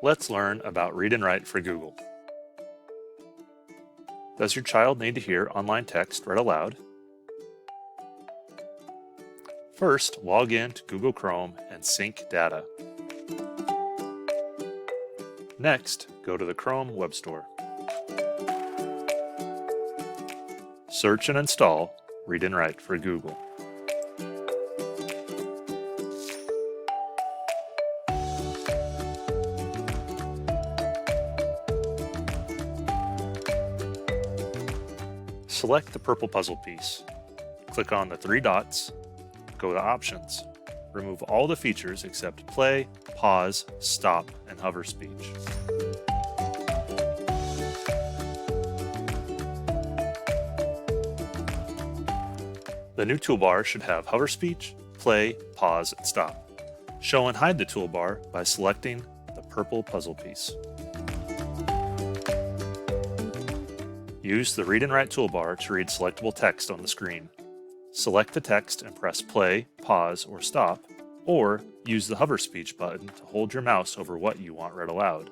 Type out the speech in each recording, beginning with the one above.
Let's learn about Read and Write for Google. Does your child need to hear online text read aloud? First, log in to Google Chrome and sync data. Next, go to the Chrome Web Store. Search and install Read and Write for Google. Select the purple puzzle piece. Click on the three dots, go to Options. Remove all the features except play, pause, stop, and hover speech. The new toolbar should have hover speech, play, pause, and stop. Show and hide the toolbar by selecting the purple puzzle piece. Use the Read and Write toolbar to read selectable text on the screen. Select the text and press play, pause, or stop, or use the hover speech button to hold your mouse over what you want read aloud.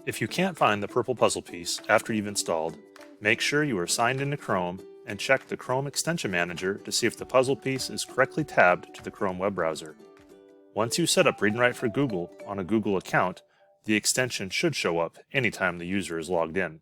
If you can't find the purple puzzle piece after you've installed, make sure you are signed into Chrome and check the Chrome Extension Manager to see if the puzzle piece is correctly tabbed to the Chrome web browser. Once you set up Read and Write for Google on a Google account, the extension should show up anytime the user is logged in.